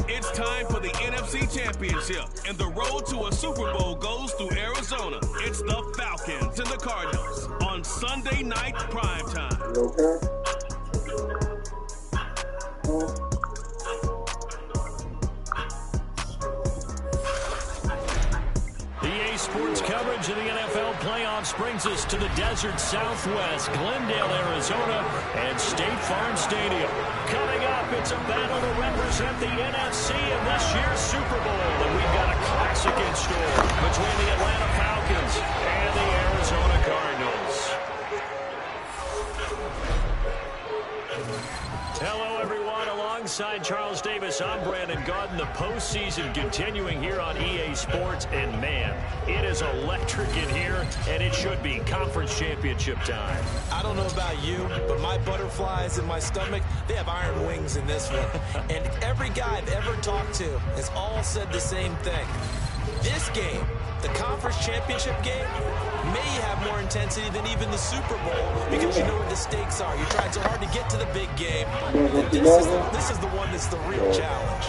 It's time for the NFC Championship, and the road to a Super Bowl goes through Arizona. It's the Falcons and the Cardinals on Sunday night primetime. EA Sports coverage of the NFL playoffs brings us to the desert Southwest, Glendale, Arizona, and State Farm Stadium. Coming up, it's a battle to represent the NFC in this year's Super Bowl. And we've got a classic in store between the Atlanta Falcons and the Arizona Cardinals. Hello, everyone. Alongside Charles Davis, I'm Brandon Gaudin. The postseason continuing here on EA Sports. And, man, it is electric in here, and it should be conference championship time. I don't know about you, but my butterflies in my stomach, they have iron wings in this one. And every guy I've ever talked to has all said the same thing. This game, the conference championship game, may have more intensity than even the Super Bowl because you know what the stakes are. You're trying so hard to get to the big game. This is the one that's the real challenge.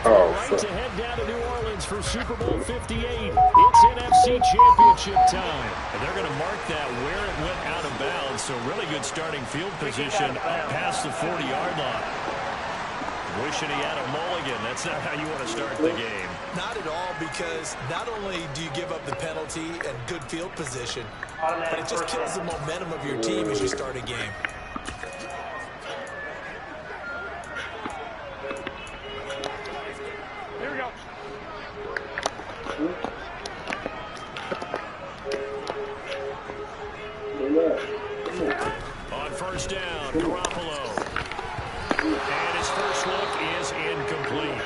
Right to head down to New Orleans for Super Bowl 58. It's NFC Championship time. And they're going to mark that where it went out of bounds. So really good starting field position up past the 40-yard line. Wishing he had a mulligan. That's not how you want to start the game. Not at all, because not only do you give up the penalty and good field position, but it just kills the momentum of your team as you start a game. Here we go. On first down, Garoppolo. And his first look is incomplete.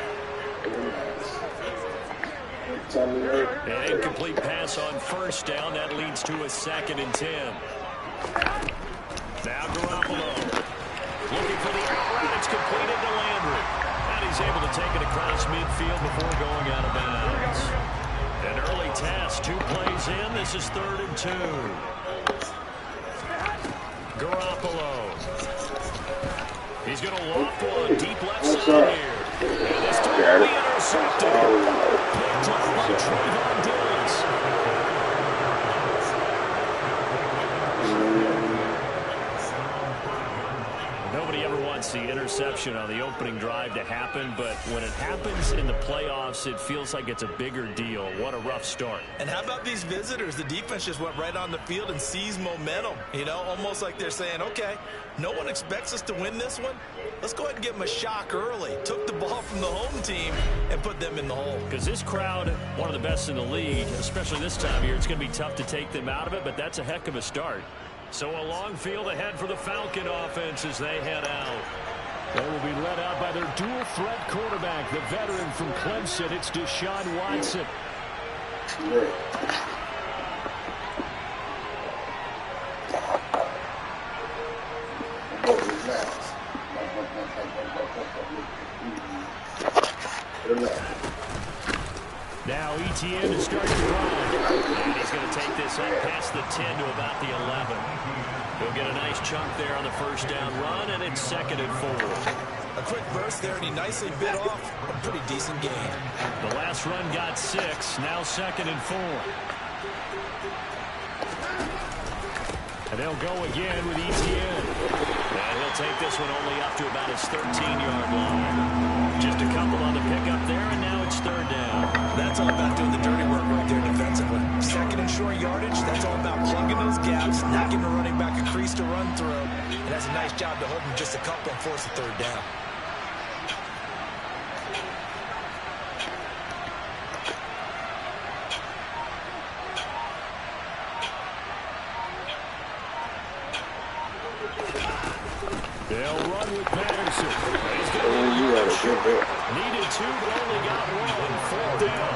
An incomplete pass on first down. That leads to a 2nd and 10. Now Garoppolo looking for the out route. It's completed to Landry. And he's able to take it across midfield before going out of bounds. An early task, 2 plays in. This is 3rd and 2. Garoppolo. He's going to loft one deep left side here. And this time will be intercepted. Picked up by Trayvon Diggs. Nobody ever wants the interception on the opening drive to happen, but when it happens in the playoffs, it feels like it's a bigger deal. What a rough start. And how about these visitors? The defense just went right on the field and seized momentum. You know, almost like they're saying, okay, no one expects us to win this one. Let's go ahead and give them a shock early. Took the ball from the home team and put them in the hole. Because this crowd, one of the best in the league, especially this time of year, it's going to be tough to take them out of it, but that's a heck of a start. So a long field ahead for the Falcon offense as they head out. They will be led out by their dual-threat quarterback, the veteran from Clemson. It's Deshaun Watson. Now Etienne to start the drive. And he's going to take this up past the 10 to about the 11. He'll get a nice chunk there on the first down run, and it's 2nd and 4. A quick burst there, and he nicely bit off a pretty decent gain. The last run got 6, now 2nd and 4. And they'll go again with Etienne. And he'll take this one only up to about his 13-yard line. Just a couple on the pickup there, and now it's 3rd down. That's all about doing the dirty work right there defensively. 2nd and short yardage, that's all about plugging those gaps, not giving a running back a crease to run through. And that's a nice job to hold him just a couple and force a 3rd down. They'll run with Patterson. He's going to needed 2, but only got 1. 4th down.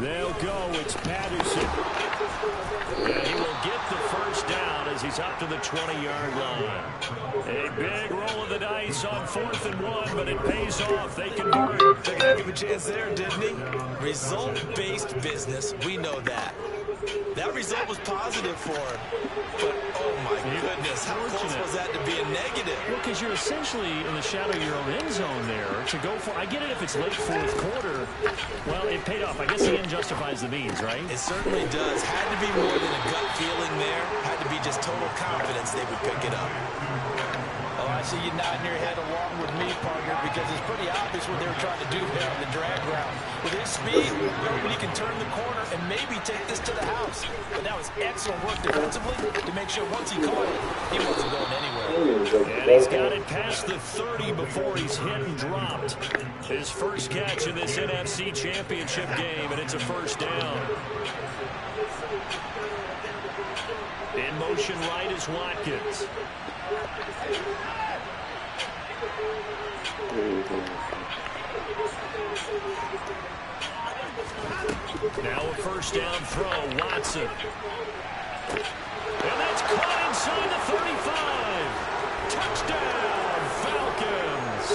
They'll go. It's Patterson. And he will get the first down as he's up to the 20-yard line. A big roll of the dice on 4th and 1, but it pays off. They convert. Took him a chance there, didn't he? Result-based business. We know that. That result was positive for him. But, oh, my goodness, how close was that to be a negative? Well, because you're essentially in the shadow of your own end zone there to go for. I get it if it's late 4th quarter. Well, it paid off. I guess the end justifies the means, right? It certainly does. Had to be more than a gut feeling there. Had to be just total confidence they would pick it up. Oh, I see you nodding your head along with me, partner, because it's pretty obvious what they were trying to do there on the drag route. With his speed, he can turn the corner and maybe take this to the house. But that was excellent work defensively to make sure once he caught it, he wasn't going anywhere. And he's got it past the 30 before he's hit and dropped. His first catch in this NFC Championship game, and it's a first down. In motion right is Watkins. Now a first down throw, Watson. And that's caught inside the 35. Touchdown, Falcons.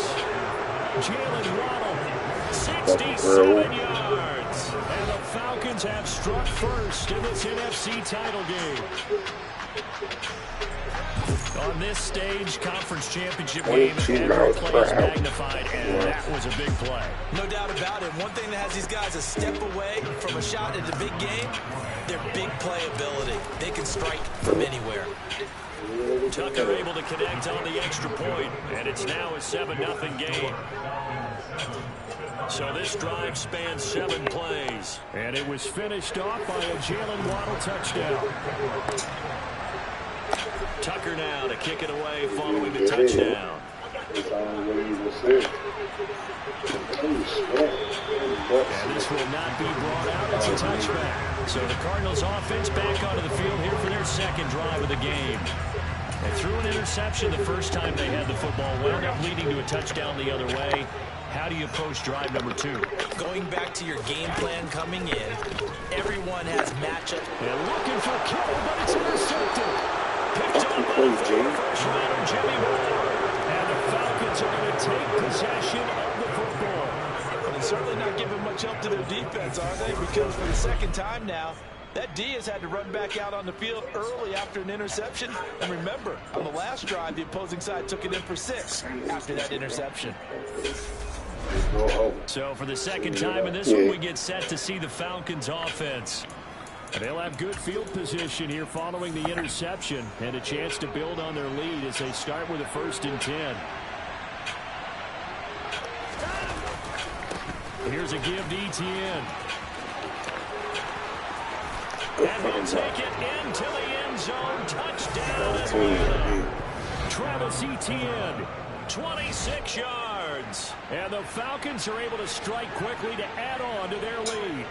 Jalen Waddle, 67 yards. And the Falcons have struck first in this NFC title game. On this stage, conference championship game, every play is magnified, and that was a big play. No doubt about it. One thing that has these guys a step away from a shot at the big game, their big play ability. They can strike from anywhere. Tucker able to connect on the extra point, and it's now a 7-0 game. So this drive spans 7 plays, and it was finished off by a Jalen Waddle touchdown. Tucker now to kick it away following the touchdown. And this will not be brought out. It's a touchback. So the Cardinals offense back onto the field here for their second drive of the game. They threw an interception the first time they had the football, wound up leading to a touchdown the other way. How do you approach drive number 2? Going back to your game plan coming in, everyone has matchup. And looking for Kevo, but it's intercepted. Picked up by the freshman Jimmy Moore. And the Falcons are going to take possession of the football. Well, they're certainly not giving much help to their defense, are they? Because for the second time now, that D has had to run back out on the field early after an interception. And remember, on the last drive, the opposing side took it in for 6 after that interception. So for the second time in this one, we get set to see the Falcons offense. And they'll have good field position here following the interception and a chance to build on their lead as they start with a 1st and 10. Here's a give to Etienne. And we'll take it into the end zone. Touchdown Atlanta. Travis Etienne, 26 yards. And the Falcons are able to strike quickly to add on to their lead.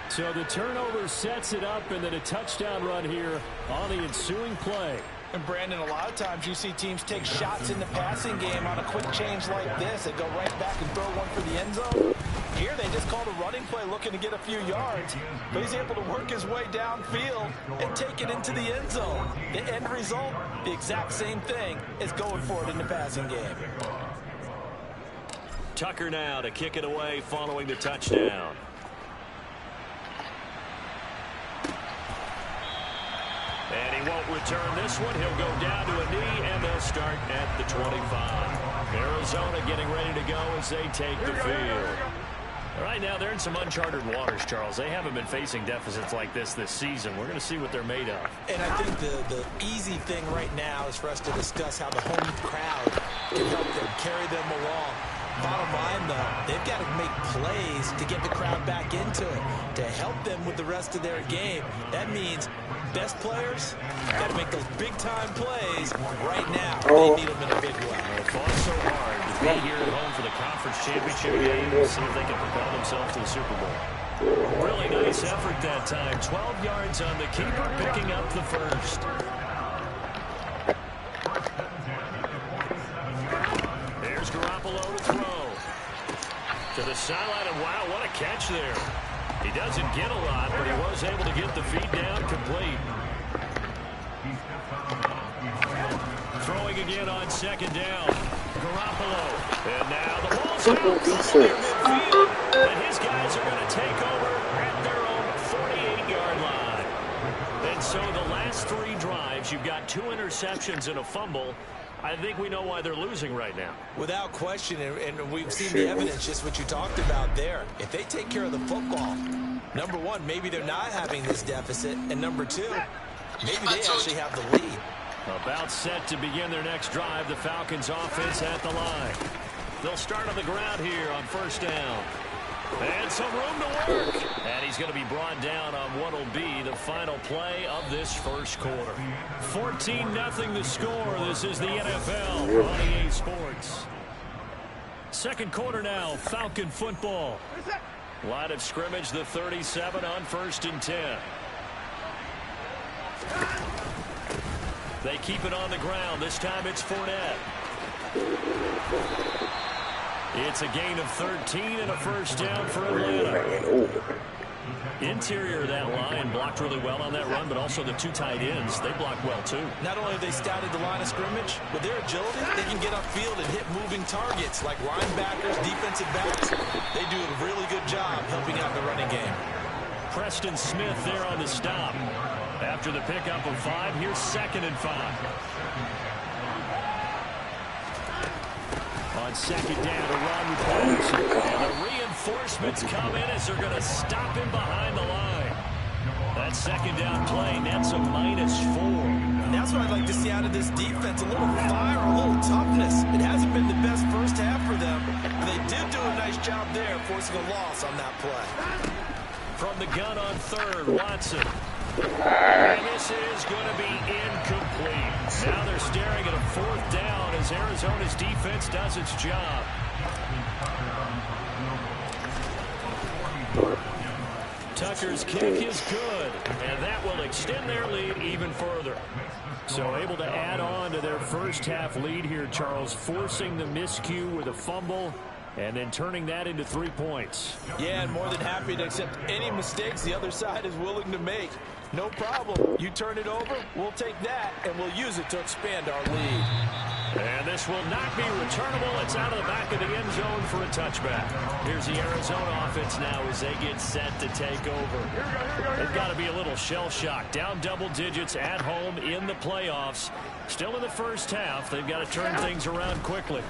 So the turnover sets it up, and then a touchdown run here on the ensuing play. And Brandon, a lot of times you see teams take shots in the passing game on a quick change like this. They go right back and throw one for the end zone. Here they just called a running play looking to get a few yards. But he's able to work his way downfield and take it into the end zone. The end result, the exact same thing as going for it in the passing game. Tucker now to kick it away following the touchdown. And he won't return this one. He'll go down to a knee, and they'll start at the 25. Arizona getting ready to go as they take the field. Right now, they're in some uncharted waters, Charles. They haven't been facing deficits like this season. We're going to see what they're made of. And I think the easy thing right now is for us to discuss how the home crowd can help them, carry them along. Bottom line, though, they've got to make plays to get the crowd back into it, to help them with the rest of their game. That means best players got to make those big-time plays right now. They need them in a big way. They fought so hard to be here at home for the conference championship game. We'll see if they can propel themselves to the Super Bowl. Really nice effort that time. 12 yards on the keeper, picking up the first. There's Garoppolo to throw. To the sideline, and wow, what a catch there. He doesn't get a lot, but he was able to get the feed down complete. Throwing again on second down. Garoppolo. And now the ball's out from near midfield. And his guys are going to take over at their own 48-yard line. And so the last 3 drives, you've got 2 interceptions and a fumble. I think we know why they're losing right now. Without question, and we've seen the evidence, just what you talked about there. If they take care of the football, number one, maybe they're not having this deficit, and number two, maybe they actually have the lead. About set to begin their next drive, the Falcons offense at the line. They'll start on the ground here on first down. And some room to work. And he's going to be brought down on what will be the final play of this first quarter. 14-0 the score. This is the NFL on EA Sports. Second quarter now, Falcon football. Line of scrimmage, the 37 on 1st and 10. They keep it on the ground. This time it's Fournette. It's a gain of 13 and a first down for Atlanta. Interior of that line blocked really well on that run, but also the 2 tight ends, they blocked well too. Not only have they scouted the line of scrimmage, with their agility, they can get upfield and hit moving targets like linebackers, defensive backs. They do a really good job helping out the running game. Preston Smith there on the stop. After the pickup of 5, here's 2nd and 5. On second down, a run with Patterson. And the reinforcements come in as they're going to stop him behind the line. That second down play nets a -4. And that's what I'd like to see out of this defense. A little fire, a little toughness. It hasn't been the best first half for them, but they did do a nice job there, forcing a loss on that play. From the gun on 3rd, Watson. And this is going to be incomplete. Now they're staring at a 4th down as Arizona's defense does its job. Tucker's kick is good, and that will extend their lead even further. So able to add on to their first half lead here, Charles, forcing the miscue with a fumble and then turning that into 3 points. Yeah, and more than happy to accept any mistakes the other side is willing to make. No problem. You turn it over, we'll take that, and we'll use it to expand our lead. And this will not be returnable. It's out of the back of the end zone for a touchback. Here's the Arizona offense now as they get set to take over. They've got to be a little shell-shocked. Down double digits at home in the playoffs. Still in the first half. They've got to turn things around quickly.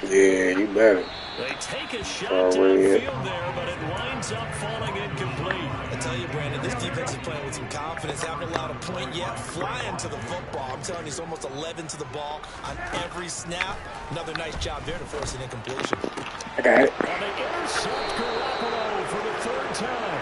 Yeah, you better. They take a shot downfield there, but it winds up falling incomplete. I tell you, Brandon, this defense is playing with some confidence. Haven't allowed a point yet. Flying to the football. I'm telling you, it's almost 11 to the ball on every snap. Another nice job there to force an incompletion. I got it. And they intercept Garoppolo for the 3rd time.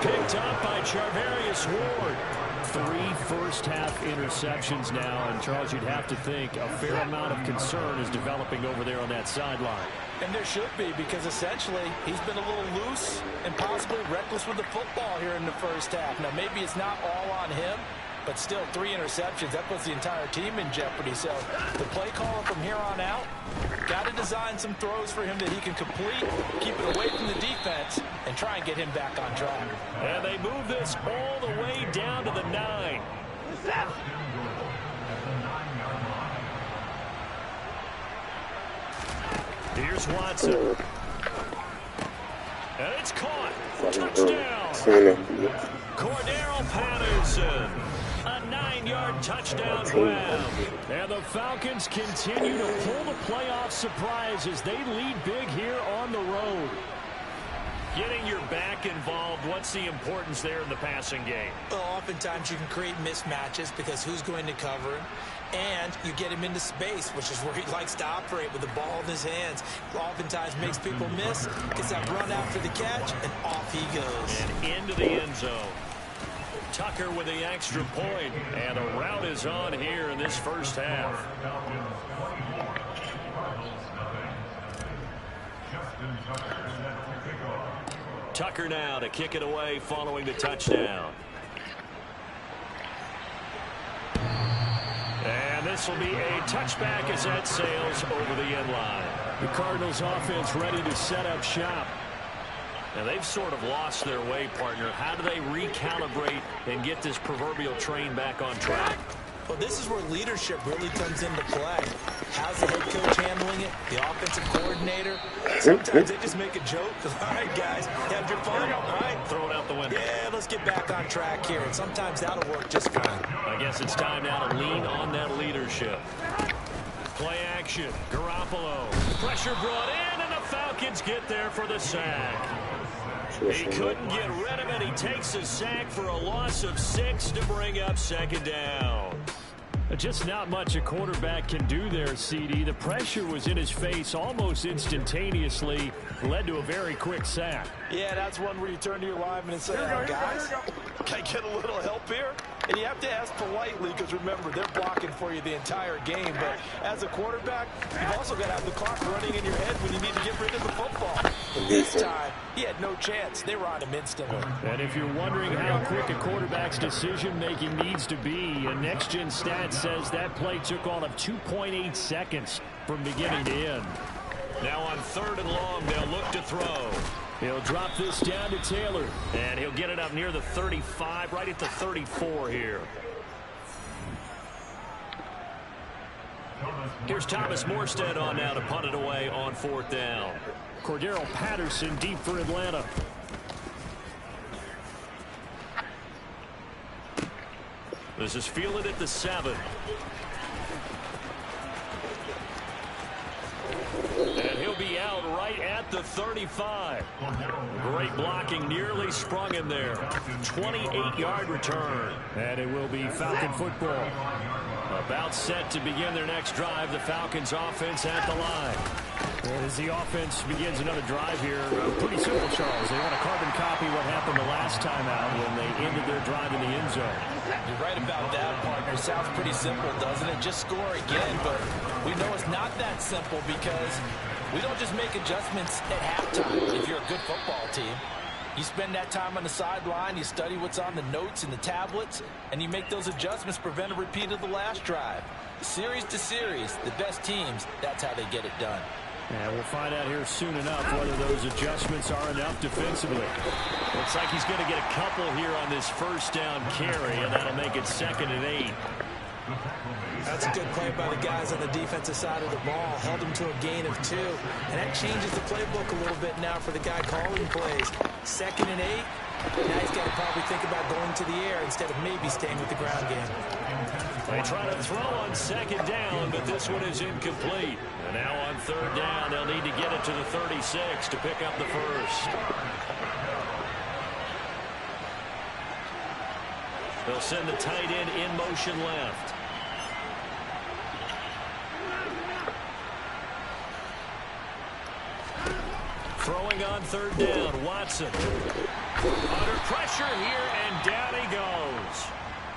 Picked up by Charvarius Ward. 3 first-half interceptions now, and Charles, you'd have to think a fair amount of concern is developing over there on that sideline. And there should be, because essentially he's been a little loose and possibly reckless with the football here in the first half. Now, maybe it's not all on him, but still 3 interceptions. That puts the entire team in jeopardy. So the play caller from here on out got to design some throws for him that he can complete, keep it away from the defense, and try and get him back on track. And they move this all the way down to the 9. Here's Watson. And it's caught. Touchdown. Cordero Patterson. A 9-yard touchdown grab. And the Falcons continue to pull the playoff surprise as they lead big here on the road. Getting your back involved, what's the importance there in the passing game? Well, oftentimes you can create mismatches because who's going to cover him? And you get him into space, which is where he likes to operate with the ball in his hands. Oftentimes makes people miss, gets that run after the catch, and off he goes. And into the end zone. Tucker with the extra point, and the route is on here in this first half. Tucker now to kick it away following the touchdown. And this will be a touchback as that sails over the end line. The Cardinals offense ready to set up shop. Now they've sort of lost their way, partner. How do they recalibrate and get this proverbial train back on track? Well, this is where leadership really comes into play. How's the head coach handling it? The offensive coordinator? Sometimes they just make a joke. All right, guys, have your fun. All right, Throw it out the window. yeah, let's get back on track here. And sometimes that'll work just fine. I guess it's time now to lean on that leadership. Play action. Garoppolo. Pressure brought in, and the Falcons get there for the sack. He couldn't get rid of it. He takes a sack for a loss of 6 to bring up second down. Just not much a quarterback can do there, CD. The pressure was in his face almost instantaneously. Led to a very quick sack. Yeah, that's one where you turn to your lineman and say, guys, can I get a little help here? And you have to ask politely because, remember, they're blocking for you the entire game. But as a quarterback, you've also got to have the clock running in your head when you need to get rid of the football. This time, he had no chance. They were on him instantly. And if you're wondering how quick a quarterback's decision-making needs to be, a next-gen stat says that play took all of 2.8 seconds from beginning to end. Now on 3rd and long, they'll look to throw. He'll drop this down to Taylor, and he'll get it up near the 35, right at the 34 here. Here's Thomas Morstead on now to punt it away on 4th down. Cordero Patterson deep for Atlanta. This is fielded at the 7. And he'll be out right at the 35. Great blocking, nearly sprung him there. 28-yard return. And it will be Falcon football. About set to begin their next drive. The Falcons offense at the line. And as the offense begins another drive here, pretty simple, Charles. They want to carbon copy what happened the last time out when they ended their drive in the end zone. You're right about that, partner. Sounds pretty simple, doesn't it? Just score again, but we know it's not that simple because we don't just make adjustments at halftime if you're a good football team. You spend that time on the sideline, you study what's on the notes and the tablets, and you make those adjustments, prevent a repeat of the last drive. Series to series, the best teams, that's how they get it done. And we'll find out here soon enough whether those adjustments are enough defensively. Looks like he's going to get a couple here on this first down carry, and that'll make it 2nd and 8. That's a good play by the guys on the defensive side of the ball. Held him to a gain of 2. And that changes the playbook a little bit now for the guy calling plays. 2nd and 8. Now he's got to probably think about going to the air instead of maybe staying with the ground game. They try to throw on 2nd down, but this one is incomplete. And now on 3rd down, they'll need to get it to the 36 to pick up the first. They'll send the tight end in motion left. Throwing on 3rd down, Watson. Under pressure here, and down he goes.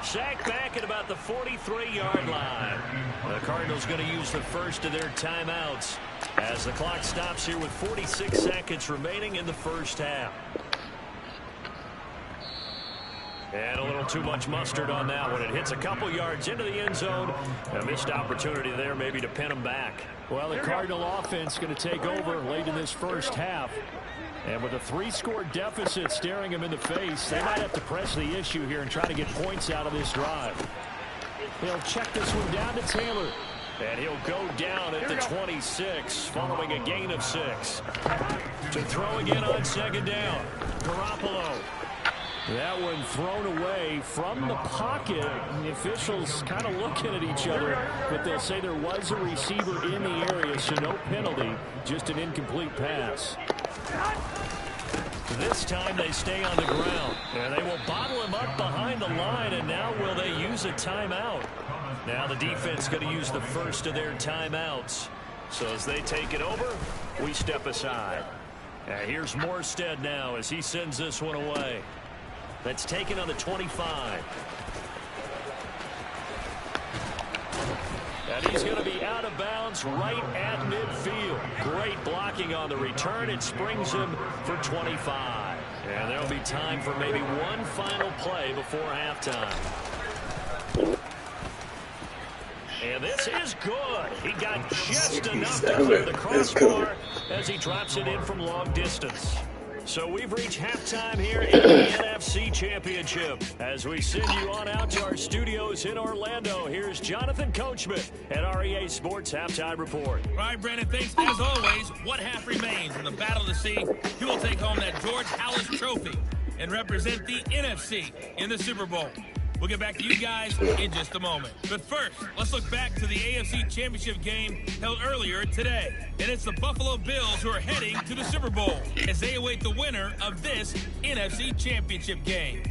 Sacked back at about the 43-yard line. The Cardinals going to use the first of their timeouts as the clock stops here with 46 seconds remaining in the first half. And a little too much mustard on that one. It hits a couple yards into the end zone. A missed opportunity there maybe to pin them back. Well, the Cardinal offense going to take over late in this first half. And with a 3-score deficit staring them in the face, they might have to press the issue here and try to get points out of this drive. They'll check this one down to Taylor. And he'll go down at the 26 following a gain of 6. To throw again on 2nd down. Garoppolo. That one thrown away from the pocket. And the officials kind of looking at each other, but they'll say there was a receiver in the area, so no penalty, just an incomplete pass. This time they stay on the ground, and they will bottle him up behind the line, and now will they use a timeout? Now the defense going to use the first of their timeouts. So as they take it over, we step aside. And here's Morstead now as he sends this one away. That's taken on the 25. And he's going to be out of bounds right at midfield. Great blocking on the return. It springs him for 25. And there'll be time for maybe one final play before halftime. And this is good. He got just enough to clear the crossbar as he drops it in from long distance. So we've reached halftime here in the NFC Championship. As we send you on out to our studios in Orlando, here's Jonathan Coachman at REA Sports Halftime Report. All right, Brandon, thanks. As always, one half remains in the battle to see who will take home that George Halas Trophy and represent the NFC in the Super Bowl. We'll get back to you guys in just a moment. But first, let's look back to the AFC Championship game held earlier today. And it's the Buffalo Bills who are heading to the Super Bowl as they await the winner of this NFC Championship game.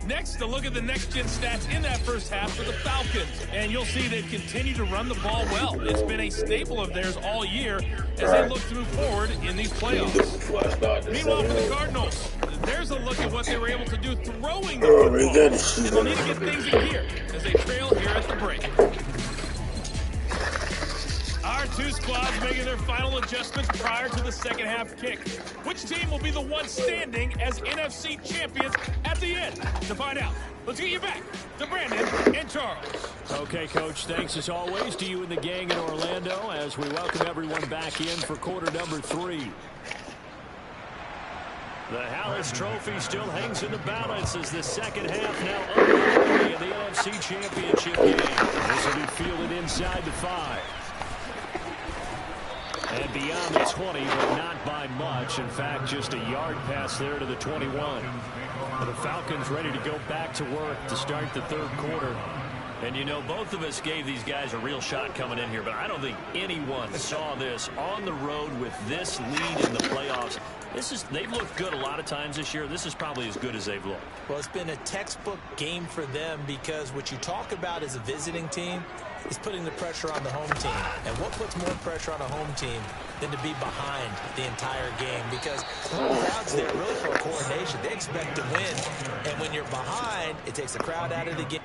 Next, a look at the next-gen stats in that first half for the Falcons. And you'll see they've continued to run the ball well. It's been a staple of theirs all year as they look to move forward in these playoffs. Meanwhile, for the Cardinals, there's a look at what they were able to do throwing the football. And they'll need to get things in gear as they trail here at the break. Our two squads making their final adjustments prior to the second half kick. Which team will be the one standing as NFC champions at the end? To find out, let's get you back to Brandon and Charles. Okay, Coach, thanks as always to you and the gang in Orlando as we welcome everyone back in for quarter number 3. The Halas Trophy still hangs in the balance as the second half now underway in the NFC Championship game. This will be fielded inside the 5. And beyond the 20, but not by much. In fact, just a yard pass there to the 21. The Falcons ready to go back to work to start the third quarter. And, you know, both of us gave these guys a real shot coming in here, but I don't think anyone saw this on the road with this lead in the playoffs. They've looked good a lot of times this year. This is probably as good as they've looked. Well, it's been a textbook game for them because what you talk about as a visiting team is putting the pressure on the home team. And what puts more pressure on a home team than to be behind the entire game? Because the whole crowd's there really for a coordination. They expect to win. And when you're behind, it takes the crowd out of the game.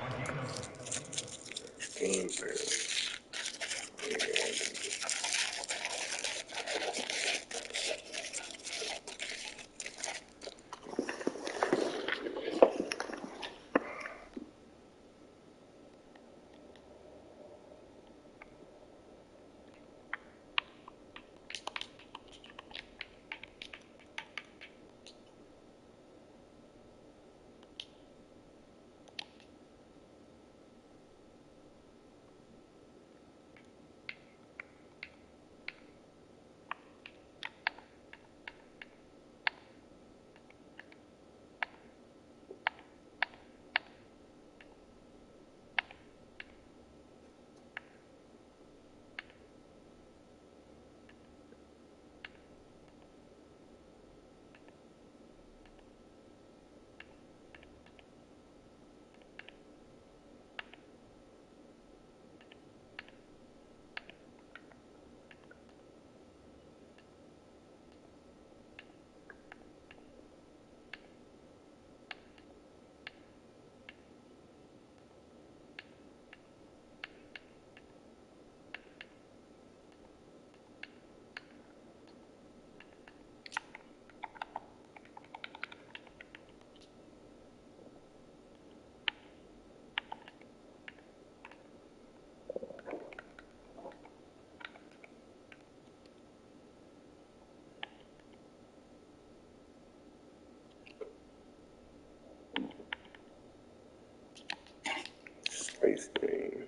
Space game.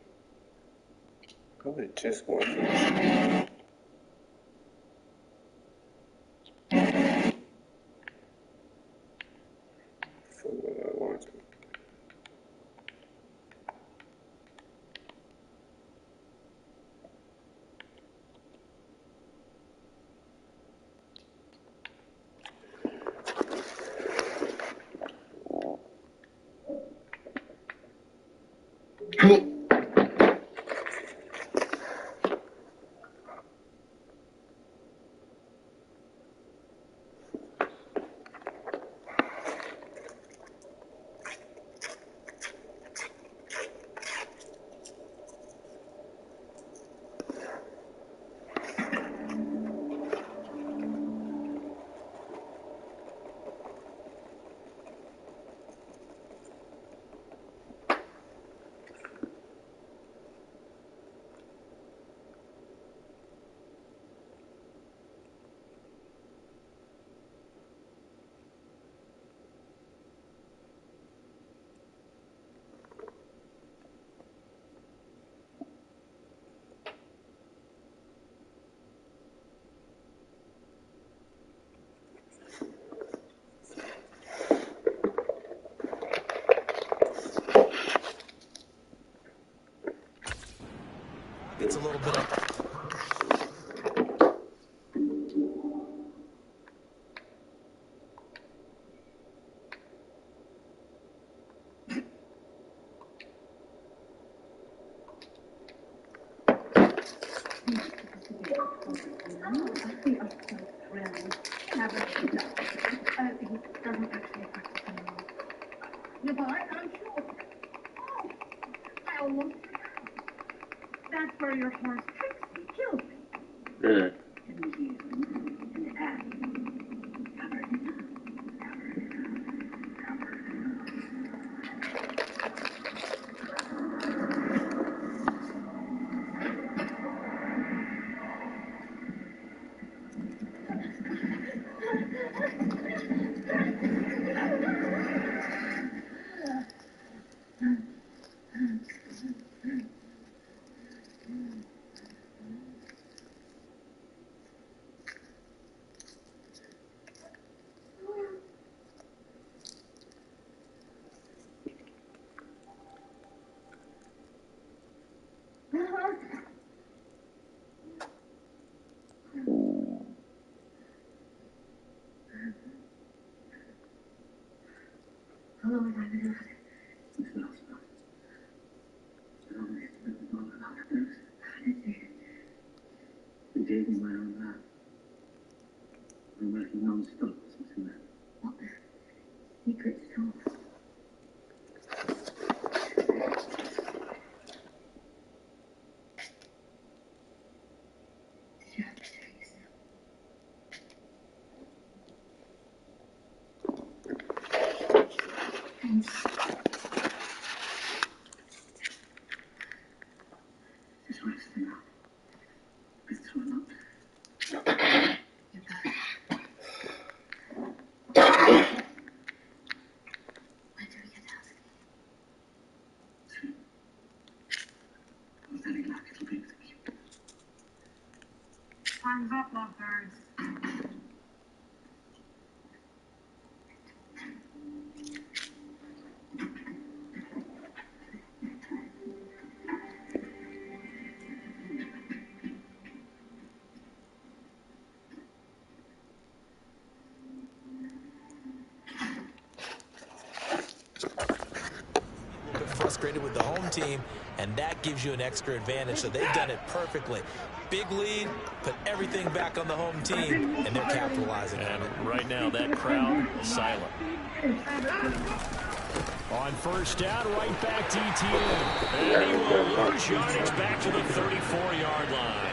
Go ahead, just one. It's a little bit up. That's where your horse tricks me, kills me. They gave me my own lab. I'm working non-stop since then. What? Secret sauce. Did you have to do it yourself? Thanks. Just resting up. It's thrown up. You're better. When do we get out of here? Soon. I was telling Luck it'll be with me. Time's up, lovebirds. Frustrated with the home team, and that gives you an extra advantage. So they've done it perfectly. Big lead, put everything back on the home team, and they're capitalizing on it. And right now, that crowd is silent. On first down, right back to ETN. And he will lose yardage back to the 34-yard line.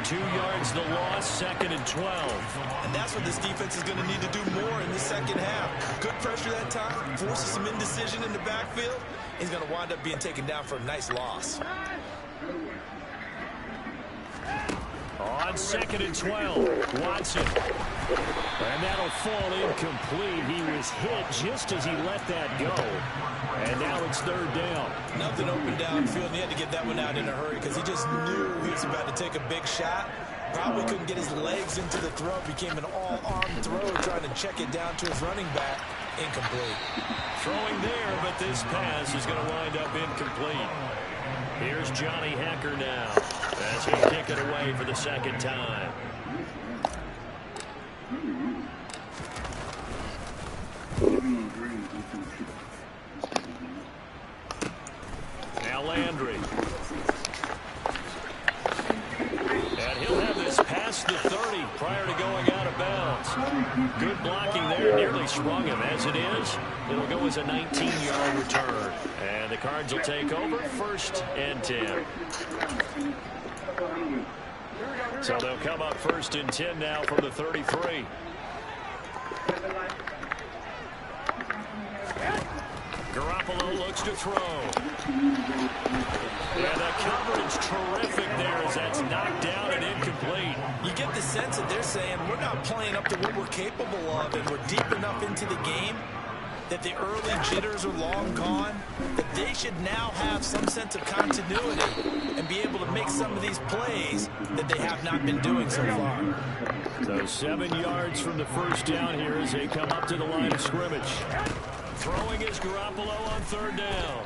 2 yards the loss, 2nd and 12. And that's what this defense is going to need to do more in the second half. Good pressure that time, forces some indecision in the backfield. He's going to wind up being taken down for a nice loss. On 2nd and 12, Watson. And that'll fall incomplete. He was hit just as he let that go. And now it's 3rd down. Nothing open downfield, and he had to get that one out in a hurry because he just knew he was about to take a big shot. Probably couldn't get his legs into the throw. Became an all-arm throw, trying to check it down to his running back. Incomplete. Throwing there, but this pass is going to wind up incomplete. Here's Johnny Hacker now as he'll kick it away for the 2nd time. Now Landry. And he'll have this past the 30 prior to going out of bounds. Good blocking there, nearly sprung him. As it is, it'll go as a 19-yard return. And the Cards will take over, 1st and 10. So they'll come up 1st and 10 now from the 33. Garoppolo looks to throw. Yeah, the coverage terrific there as that's knocked down and incomplete. You get the sense that they're saying we're not playing up to what we're capable of, and we're deep enough into the game that the early jitters are long gone, that they should now have some sense of continuity and be able to make some of these plays that they have not been doing so far. So 7 yards from the 1st down here as they come up to the line of scrimmage. Throwing is Garoppolo on 3rd down.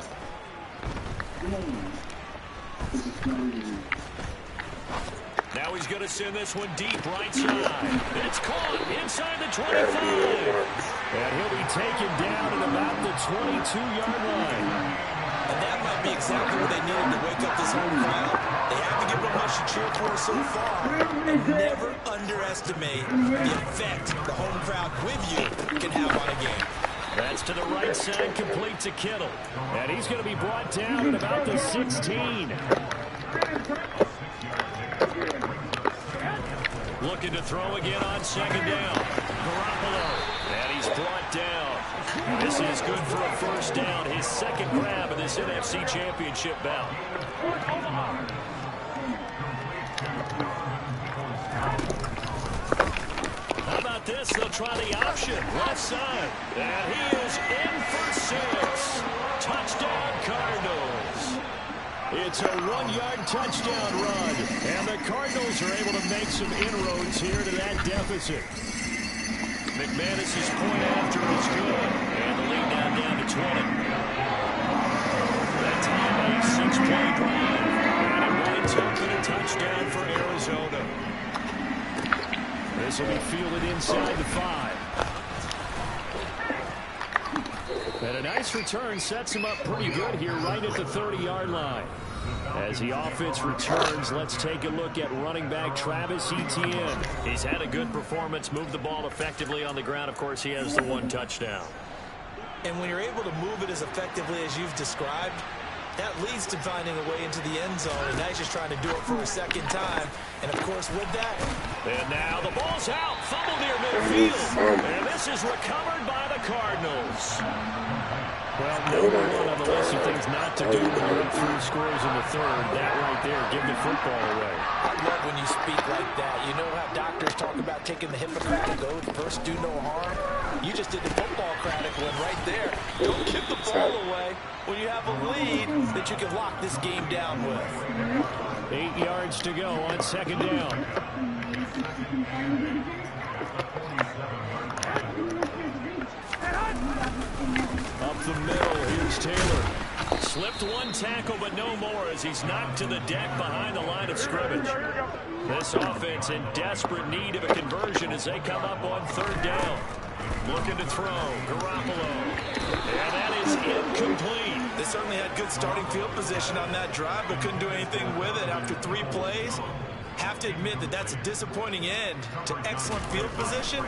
Now he's going to send this one deep right side. It's caught inside the 25. And he'll be taken down at about the 22-yard line. And that might be exactly what they needed to wake up this home crowd. They haven't given them much to cheer for so far. And never underestimate the effect the home crowd with you can have on a game. That's to the right side, complete to Kittle. And he's going to be brought down at about the 16. Looking to throw again on second down. Garoppolo. And he's brought down. This is good for a first down. His second grab in this NFC Championship bout. How about this? They'll try the option. Left side. And he is in for 6. Touchdown, Cardinals. It's a 1-yard touchdown run. And the Cardinals are able to make some inroads here to that deficit. McManus's point after is good. And the lead now down to 20. That time a 6-play drive. And it winds up in a touchdown for Arizona. This will be fielded inside the 5. And a nice return sets him up pretty good here right at the 30-yard line. As the offense returns, let's take a look at running back Travis Etienne. He's had a good performance, moved the ball effectively on the ground. Of course, he has the 1 touchdown. And when you're able to move it as effectively as you've described, that leads to finding a way into the end zone, and now he's just trying to do it for a second time. And, of course, with that. And now the ball's out. Fumble near midfield. And this is recovered by the Cardinals. Well, number 1 on the list of things not to do when you're up 3 scores in the third. That right there, give the football away. I love when you speak like that. You know how doctors talk about taking the Hippocratic oath, first do no harm? You just did the football-cratic one right there. Don't give the ball away when you have a lead that you can lock this game down with. 8 yards to go on second down. Up the middle, here's Taylor. Slipped 1 tackle, but no more as he's knocked to the deck behind the line of scrimmage. This offense in desperate need of a conversion as they come up on third down. Looking to throw, Garoppolo. And that is incomplete. They certainly had good starting field position on that drive, but couldn't do anything with it after 3 plays. Have to admit that that's a disappointing end to excellent field position.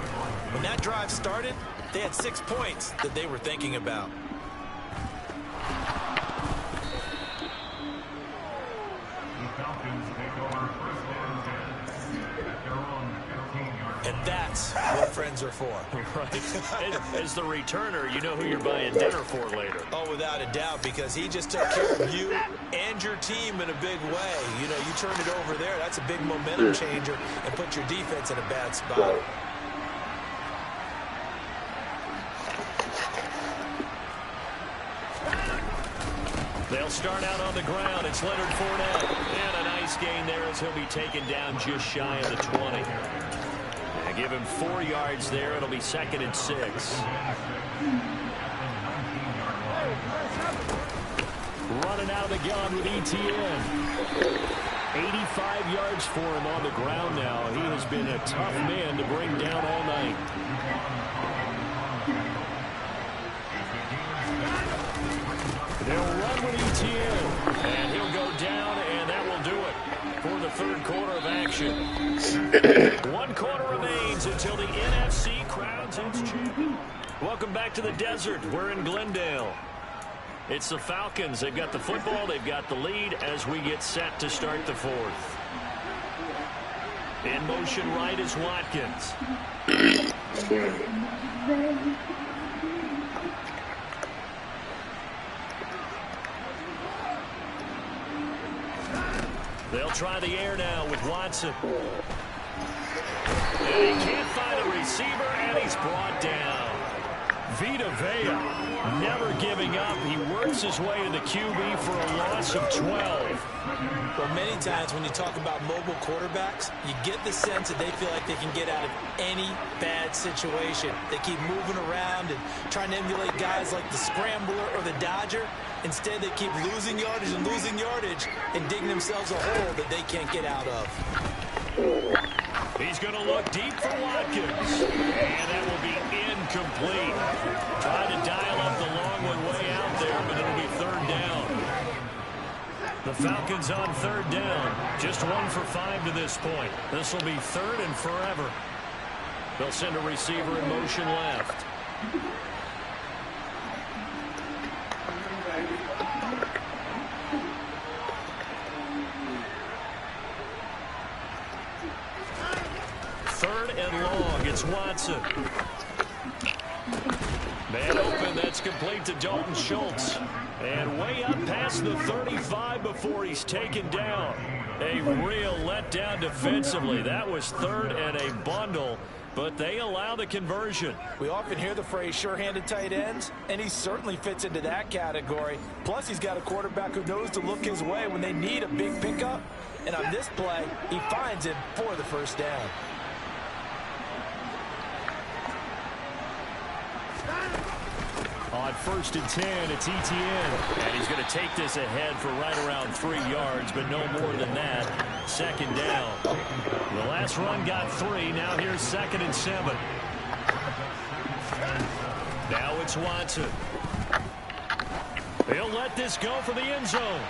When that drive started, they had 6 points that they were thinking about. And that's what friends are for. Right. As the returner, you know who you're buying dinner for later. Oh, without a doubt, because he just took care of you and your team in a big way. You know, you turn it over there, that's a big momentum changer and put your defense in a bad spot. They'll start out on the ground. It's Leonard Fournette. And a nice gain there as he'll be taken down just shy of the 20. And give him 4 yards there. It'll be 2nd and 6. Running out of the gun with Etienne. 85 yards for him on the ground now. He has been a tough man to bring down all night. They'll run with Etienne, and he'll go down, and that will do it for the third quarter of action. 1 quarter remains until the NFC crowns its champion. Welcome back to the desert. We're in Glendale. It's the Falcons. They've got the football. They've got the lead as we get set to start the 4th. In motion right is Watkins. They'll try the air now with Watson. And he can't find a receiver, and he's brought down. Vita Vea, never giving up. He works his way to the QB for a loss of 12. Well, many times when you talk about mobile quarterbacks, you get the sense that they feel like they can get out of any bad situation. They keep moving around and trying to emulate guys like the Scrambler or the Dodger. Instead, they keep losing yardage and digging themselves a hole that they can't get out of. He's going to look deep for Watkins. And that will be incomplete. Tried to dial up the long one way out there, but it'll be third down. The Falcons on third down. Just 1 for 5 to this point. This will be third and forever. They'll send a receiver in motion left. Third and long. It's Watson. Man open. That's complete to Dalton Schultz. And way up past the 35 before he's taken down. A real letdown defensively. That was third and a bundle, but they allow the conversion. We often hear the phrase sure-handed tight ends, and he certainly fits into that category. Plus, he's got a quarterback who knows to look his way when they need a big pickup. And on this play, he finds it for the first down. On 1st and 10, it's ETN. And he's going to take this ahead for right around 3 yards, but no more than that. Second down. The last run got 3. Now here's 2nd and 7. Now it's Watson. He'll let this go for the end zone.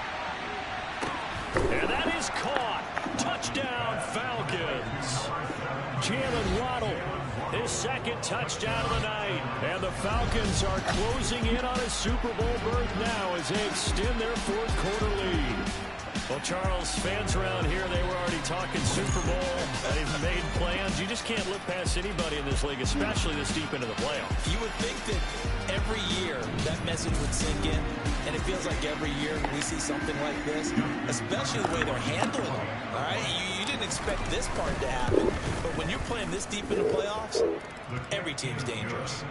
And that is caught. Touchdown, Falcons. Jalen Waddle, his 2nd touchdown of the night. And the Falcons are closing in on a Super Bowl berth now as they extend their 4th quarter lead. Well, Charles, fans around here, they were already talking Super Bowl. They've made plans. You just can't look past anybody in this league, especially this deep into the playoffs. You would think that every year that message would sink in, and it feels like every year we see something like this, especially the way they're handling them. All right, you didn't expect this part to happen, but when you're playing this deep in the playoffs, every team's dangerous.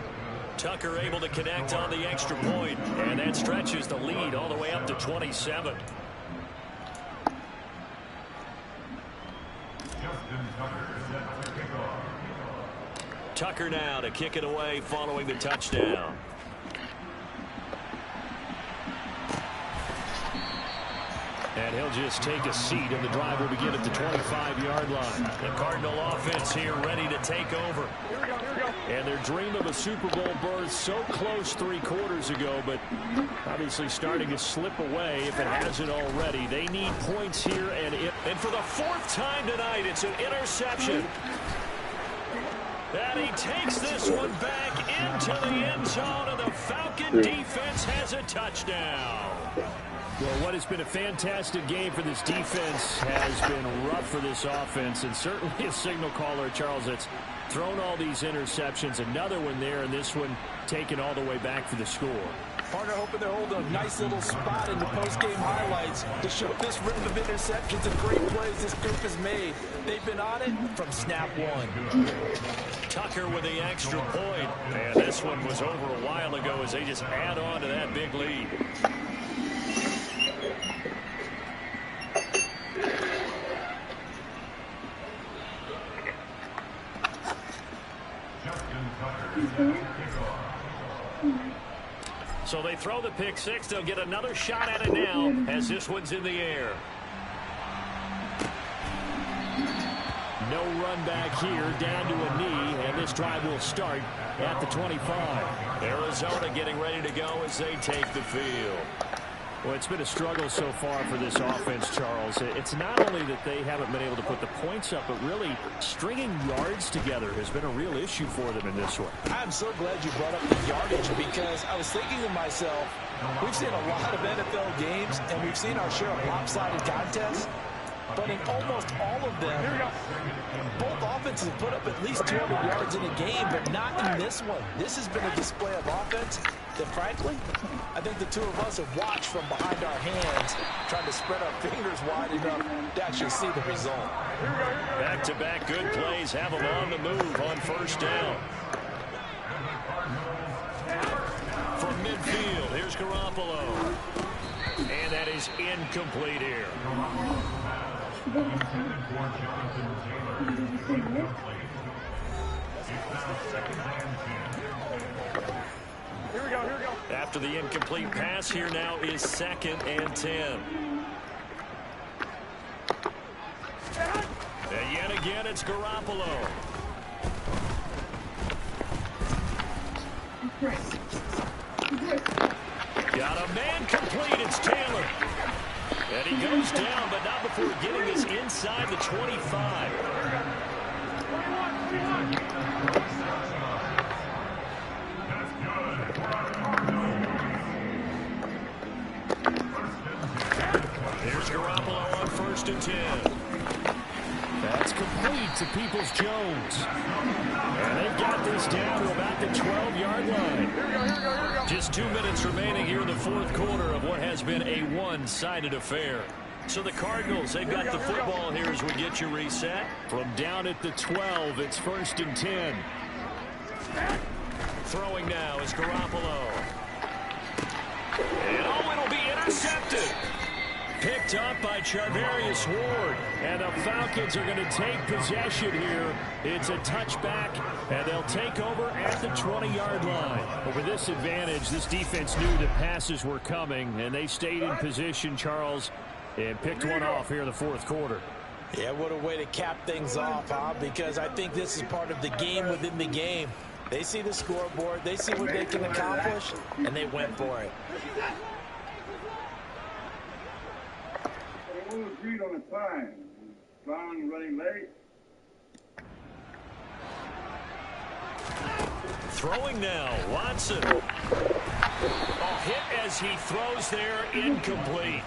Tucker able to connect on the extra point, and that stretches the lead all the way up to 27. Tucker now to kick it away following the touchdown. And he'll just take a seat, and the drive will begin at the 25-yard line. The Cardinal offense here ready to take over. And their dream of a Super Bowl berth so close 3 quarters ago, but obviously starting to slip away if it hasn't already. They need points here, and for the 4th time tonight, it's an interception. And he takes this one back into the end zone, and the Falcon defense has a touchdown. Well, what has been a fantastic game for this defense has been rough for this offense, and certainly a signal caller, Charles, that's thrown all these interceptions. Another one there, and this one taken all the way back for the score. Partner hoping they're holding a nice little spot in the post-game highlights to show this rhythm of interceptions and great plays this group has made. They've been on it from snap 1. Tucker with the extra point. And this one was over a while ago as they just add on to that big lead. So they throw the pick 6. They'll get another shot at it now as this one's in the air. No run back here, down to a knee, and this drive will start at the 25. Arizona getting ready to go as they take the field. Well, it's been a struggle so far for this offense, Charles. It's not only that they haven't been able to put the points up, but really stringing yards together has been a real issue for them in this one. I'm so glad you brought up the yardage, because I was thinking to myself, we've seen a lot of NFL games, and we've seen our share of lopsided contests. But in almost all of them, both offenses have put up at least 200 yards in a game, but not in this one. This has been a display of offense that, frankly, I think the two of us have watched from behind our hands, trying to spread our fingers wide enough to actually see the result. Back-to-back good plays have them on the move on 1st down. From midfield, here's Garoppolo. And that is incomplete here. After the incomplete pass, here now is 2nd and 10. And yet again, it's Garoppolo. Got a man complete. It's Taylor. And he goes down, but not before getting this inside the 25. Here's Garoppolo on 1st and 10. That's complete to Peoples-Jones. And they've got this down to about the 12-yard line. Just 2 minutes remaining here in the 4th quarter of what has been a one-sided affair. So the Cardinals, they've got the football here as we get you reset. From down at the 12, it's 1st and 10. Throwing now is Garoppolo. And it'll be intercepted. Picked up by Charvarius Ward. And the Falcons are going to take possession here. It's a touchback, and they'll take over at the 20-yard line. Over this advantage, this defense knew that passes were coming, and they stayed in position, Charles, and picked one off here in the 4th quarter. Yeah, what a way to cap things off, huh? Because I think this is part of the game within the game. They see the scoreboard, they see what they can accomplish, and they went for it. We'll agreed on the time. Brown running late. Throwing now, Watson. Hit as he throws there, incomplete.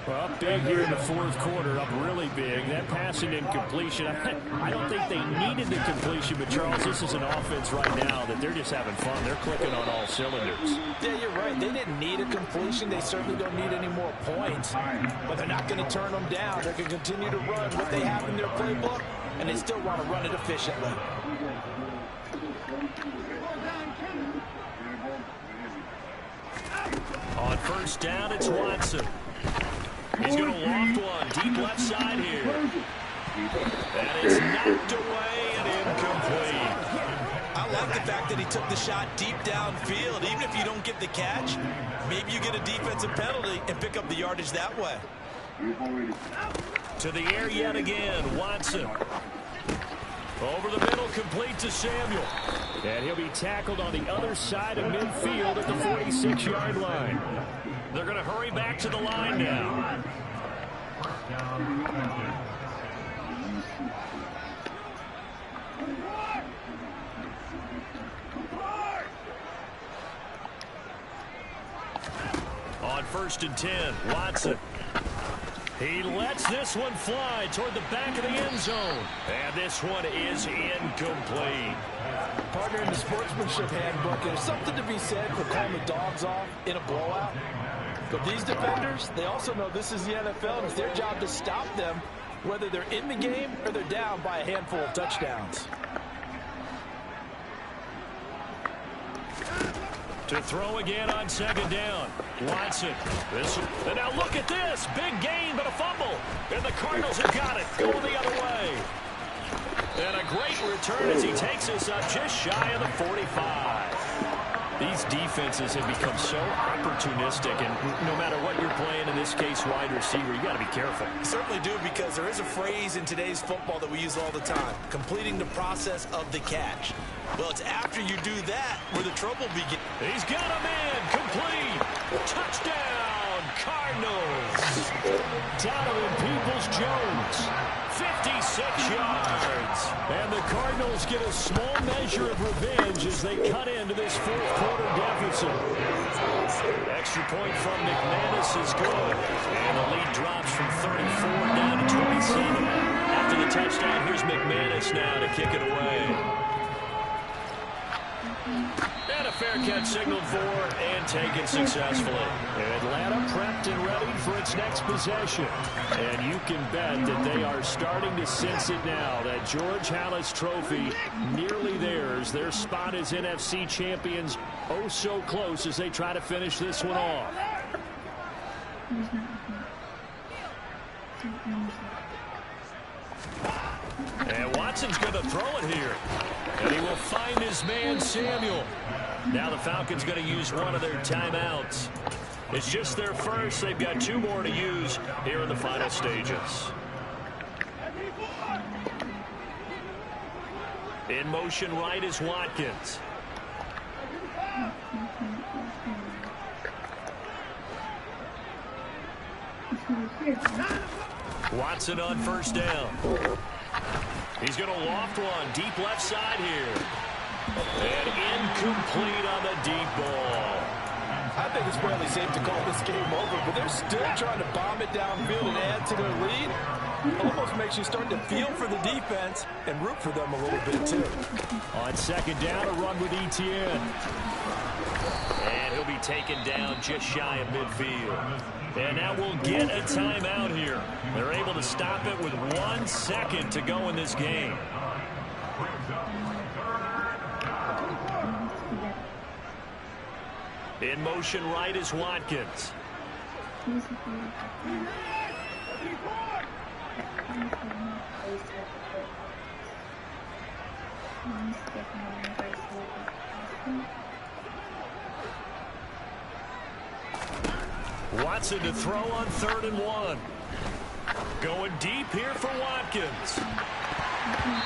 Well, up big here in the 4th quarter, up really big. That pass and incompletion, I don't think they needed the completion, but Charles, this is an offense right now that they're just having fun. They're clicking on all cylinders. Yeah, you're right. They didn't need a completion. They certainly don't need any more points, but they're not going to turn them down. They're going to continue to run what they have in their playbook, and they still want to run it efficiently. On 1st down, it's Watson. He's going to loft one deep left side here. That is knocked away and incomplete. I like the fact that he took the shot deep downfield. Even if you don't get the catch, maybe you get a defensive penalty and pick up the yardage that way. To the air yet again, Watson. Over the middle, complete to Samuel. And he'll be tackled on the other side of midfield at the 46-yard line. They're going to hurry back to the line now. On 1st and 10, Watson. He lets this one fly toward the back of the end zone. And this one is incomplete. Partner, in the sportsmanship handbook, there's something to be said for calling the dogs off in a blowout. But these defenders, they also know this is the NFL, and it's their job to stop them, whether they're in the game or they're down by a handful of touchdowns. To throw again on 2nd down. Watson. And now look at this. Big gain, but a fumble. And the Cardinals have got it. Going the other way. And a great return as he takes us up just shy of the 45. These defenses have become so opportunistic, and no matter what you're playing, in this case wide receiver, you got to be careful. You certainly do, because there is a phrase in today's football that we use all the time: completing the process of the catch. Well, it's after you do that where the trouble begins. He's got a man complete. Touchdown, Cardinals. Donovan Peoples-Jones, 56 yards. And the Cardinals get a small measure of revenge as they cut into this 4th quarter deficit. Extra point from McManus is good. And the lead drops from 34 down to 27. After the touchdown, here's McManus now to kick it away. And a fair catch signaled for and taken successfully. Atlanta prepped and ready for its next possession. And you can bet that they are starting to sense it now. That George Halas trophy nearly theirs. Their spot as NFC champions oh so close as they try to finish this one off. And Watson's going to throw it here. And he will find his man, Samuel. Now the Falcons going to use one of their timeouts. It's just their first. They've got 2 more to use here in the final stages. In motion right is Watkins. Watson on first down. He's going to loft one deep left side here. And incomplete on the deep ball. I think it's fairly safe to call this game over, but they're still trying to bomb it downfield and add to their lead. Almost makes you start to feel for the defense and root for them a little bit, too. On second down, a run with Etienne. And he'll be taken down just shy of midfield. And now we'll get a timeout here. They're able to stop it with 1 second to go in this game. In motion right is Watkins. Watson to throw on 3rd and 1. Going deep here for Watkins.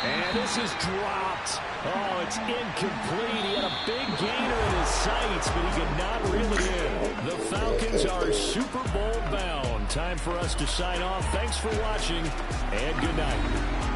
And this is dropped. Oh, it's incomplete. He had a big gainer in his sights, but he could not reel it in. The Falcons are Super Bowl bound. Time for us to sign off. Thanks for watching, and good night.